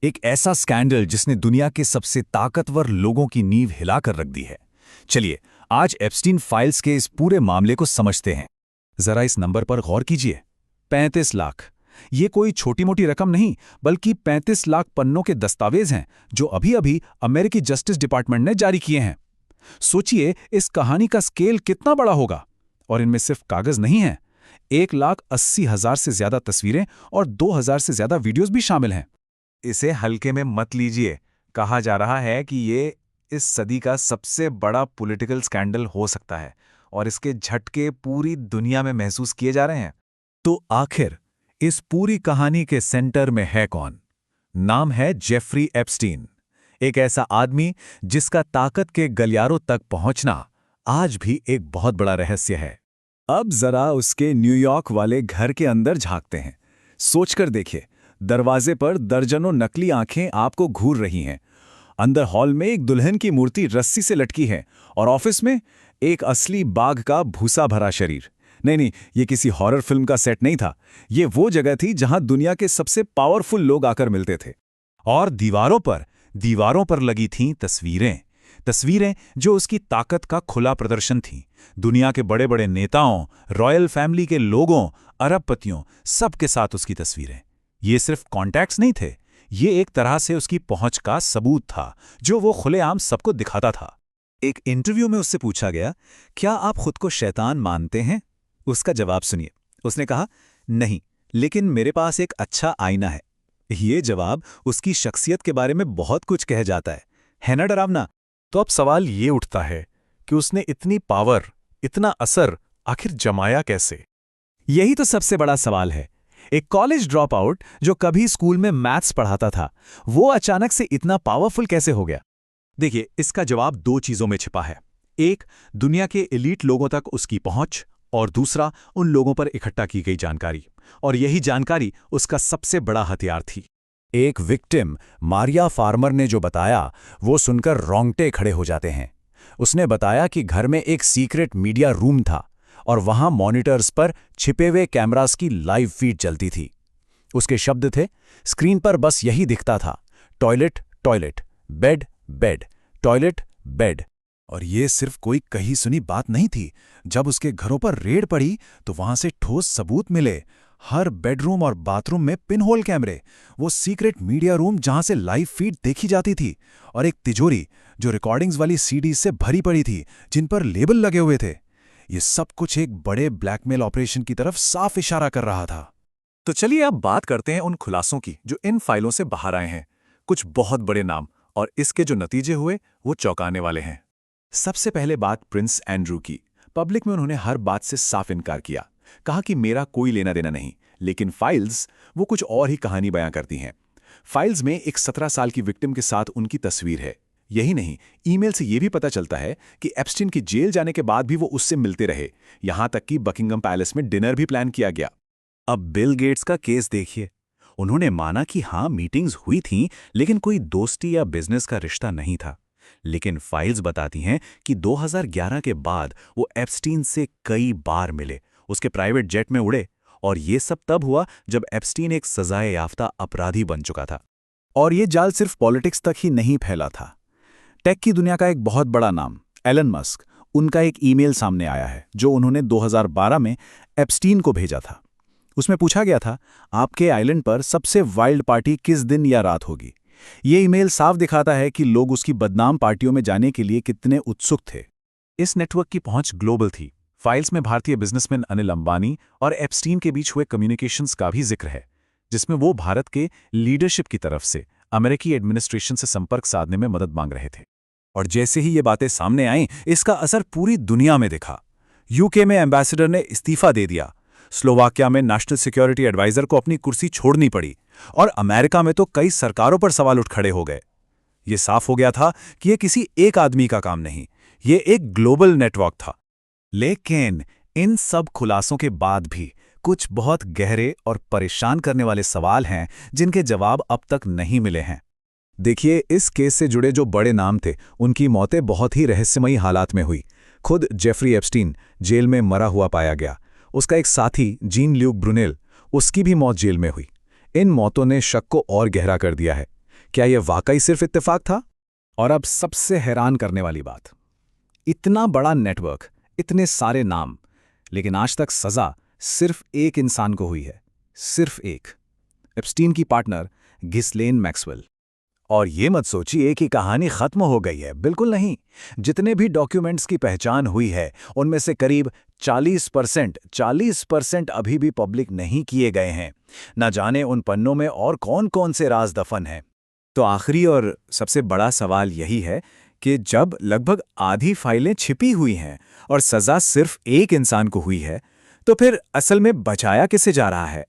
एक ऐसा स्कैंडल जिसने दुनिया के सबसे ताकतवर लोगों की नींव हिलाकर रख दी है। चलिए, आज एप्स्टीन फाइल्स के इस पूरे मामले को समझते हैं। जरा इस नंबर पर गौर कीजिए। 35 लाख। ये कोई छोटी मोटी रकम नहीं, बल्कि 35 लाख पन्नों के दस्तावेज हैं जो अभी अभी अमेरिकी जस्टिस डिपार्टमेंट ने जारी किए हैं। सोचिए इस कहानी का स्केल कितना बड़ा होगा। और इनमें सिर्फ कागज नहीं है, 1,80,000 से ज्यादा तस्वीरें और 2,000 से ज्यादा वीडियोस भी शामिल हैं। इसे हल्के में मत लीजिए। कहा जा रहा है कि ये इस सदी का सबसे बड़ा पॉलिटिकल स्कैंडल हो सकता है और इसके झटके पूरी दुनिया में महसूस किए जा रहे हैं। तो आखिर इस पूरी कहानी के सेंटर में है कौन? नाम है जेफरी एप्स्टीन, एक ऐसा आदमी जिसका ताकत के गलियारों तक पहुंचना आज भी एक बहुत बड़ा रहस्य है। अब जरा उसके न्यूयॉर्क वाले घर के अंदर झांकते हैं। सोचकर देखिए, दरवाजे पर दर्जनों नकली आंखें आपको घूर रही हैं। अंदर हॉल में एक दुल्हन की मूर्ति रस्सी से लटकी है और ऑफिस में एक असली बाघ का भूसा भरा शरीर। नहीं, ये किसी हॉरर फिल्म का सेट नहीं था। ये वो जगह थी जहां दुनिया के सबसे पावरफुल लोग आकर मिलते थे। और दीवारों पर लगी थीं तस्वीरें जो उसकी ताकत का खुला प्रदर्शन थीं। दुनिया के बड़े बड़े नेताओं, रॉयल फैमिली के लोगों, अरबपतियों, सबके साथ उसकी तस्वीरें। ये सिर्फ कॉन्टैक्ट्स नहीं थे, ये एक तरह से उसकी पहुंच का सबूत था जो वो खुलेआम सबको दिखाता था। एक इंटरव्यू में उससे पूछा गया, क्या आप खुद को शैतान मानते हैं? उसका जवाब सुनिए। उसने कहा, नहीं, लेकिन मेरे पास एक अच्छा आईना है। ये जवाब उसकी शख्सियत के बारे में बहुत कुछ कह जाता है ना डरावना? तो अब सवाल ये उठता है कि उसने इतनी पावर, इतना असर आखिर जमाया कैसे? यही तो सबसे बड़ा सवाल है। एक कॉलेज ड्रॉप आउट जो कभी स्कूल में मैथ्स पढ़ाता था, वो अचानक से इतना पावरफुल कैसे हो गया? देखिए, इसका जवाब दो चीजों में छिपा है। एक, दुनिया के एलीट लोगों तक उसकी पहुंच, और दूसरा, उन लोगों पर इकट्ठा की गई जानकारी। और यही जानकारी उसका सबसे बड़ा हथियार थी। एक विक्टिम, मारिया फार्मर ने जो बताया, वो सुनकर रोंगटे खड़े हो जाते हैं। उसने बताया कि घर में एक सीक्रेट मीडिया रूम था और वहां मॉनिटर्स पर छिपे हुए कैमरास की लाइव फीड चलती थी। उसके शब्द थे, स्क्रीन पर बस यही दिखता था, toilet toilet, bed bed, toilet bed. और ये सिर्फ कोई कही सुनी बात नहीं थी। जब उसके घरों पर रेड पड़ी तो वहां से ठोस सबूत मिले। हर बेडरूम और बाथरूम में पिनहोल कैमरे, वो सीक्रेट मीडिया रूम जहां से लाइव फीड देखी जाती थी, और एक तिजोरी जो रिकॉर्डिंग्स वाली सीडीज से भरी पड़ी थी जिन पर लेबल लगे हुए थे। ये सब कुछ एक बड़े ब्लैकमेल ऑपरेशन की तरफ साफ इशारा कर रहा था। तो चलिए अब बात करते हैं उन खुलासों की जो इन फाइलों से बाहर आए हैं। कुछ बहुत बड़े नाम, और इसके जो नतीजे हुए वो चौंकाने वाले हैं। सबसे पहले बात प्रिंस एंड्रू की। पब्लिक में उन्होंने हर बात से साफ इनकार किया, कहा कि मेरा कोई लेना देना नहीं। लेकिन फाइल्स वो कुछ और ही कहानी बयां करती हैं। फाइल्स में एक 17 साल की विक्टिम के साथ उनकी तस्वीर है। यही नहीं, ईमेल से यह भी पता चलता है कि एप्स्टीन की जेल जाने के बाद भी वो उससे मिलते रहे। यहां तक कि बकिंगम पैलेस में डिनर भी प्लान किया गया। अब बिल गेट्स का केस देखिए। उन्होंने माना कि हां, मीटिंग्स हुई थीं, लेकिन कोई दोस्ती या बिजनेस का रिश्ता नहीं था। लेकिन फाइल्स बताती हैं कि 2011 के बाद वो एप्स्टीन से कई बार मिले, उसके प्राइवेट जेट में उड़े, और ये सब तब हुआ जब एप्स्टीन एक सजाए याफ्ता अपराधी बन चुका था। और ये जाल सिर्फ पॉलिटिक्स तक ही नहीं फैला था। टेक की दुनिया का एक बहुत बड़ा नाम, एलन मस्क, उनका एक ईमेल सामने आया है जो उन्होंने 2012 में एप्स्टीन को भेजा था। उसमें पूछा गया था, आपके आइलैंड पर सबसे वाइल्ड पार्टी किस दिन या रात होगी? ये ईमेल साफ दिखाता है कि लोग उसकी बदनाम पार्टियों में जाने के लिए कितने उत्सुक थे। इस नेटवर्क की पहुंच ग्लोबल थी। फाइल्स में भारतीय बिजनेसमैन अनिल अंबानी और एप्स्टीन के बीच हुए कम्युनिकेशंस का भी जिक्र है, जिसमें वो भारत के लीडरशिप की तरफ से अमेरिकी एडमिनिस्ट्रेशन से संपर्क साधने में मदद मांग रहे थे। और जैसे ही ये बातें सामने आईं, इसका असर पूरी दुनिया में दिखा। यूके में एम्बेसडर ने इस्तीफा दे दिया, स्लोवाकिया में नेशनल सिक्योरिटी एडवाइजर को अपनी कुर्सी छोड़नी पड़ी, और अमेरिका में तो कई सरकारों पर सवाल उठ खड़े हो गए। ये साफ हो गया था कि ये किसी एक आदमी का काम नहीं, ये एक ग्लोबल नेटवर्क था। लेकिन इन सब खुलासों के बाद भी कुछ बहुत गहरे और परेशान करने वाले सवाल हैं जिनके जवाब अब तक नहीं मिले हैं। देखिए, इस केस से जुड़े जो बड़े नाम थे, उनकी मौतें बहुत ही रहस्यमयी हालात में हुई। खुद जेफरी एप्स्टीन जेल में मरा हुआ पाया गया। उसका एक साथी जीन ल्यूक ब्रुनेल, उसकी भी मौत जेल में हुई। इन मौतों ने शक को और गहरा कर दिया है। क्या यह वाकई सिर्फ इत्तेफाक था? और अब सबसे हैरान करने वाली बात, इतना बड़ा नेटवर्क, इतने सारे नाम, लेकिन आज तक सजा सिर्फ एक इंसान को हुई है, सिर्फ एक, एप्स्टीन की पार्टनर घिस्लेन मैक्सवेल। और ये मत सोचिए कि कहानी खत्म हो गई है, बिल्कुल नहीं। जितने भी डॉक्यूमेंट्स की पहचान हुई है उनमें से करीब 40% अभी भी पब्लिक नहीं किए गए हैं। न जाने उन पन्नों में और कौन-कौन से राज दफन हैं। तो आखिरी और सबसे बड़ा सवाल यही है कि जब लगभग आधी फाइलें छिपी हुई हैं और सजा सिर्फ एक इंसान को हुई है, तो फिर असल में बचाया किसे जा रहा है?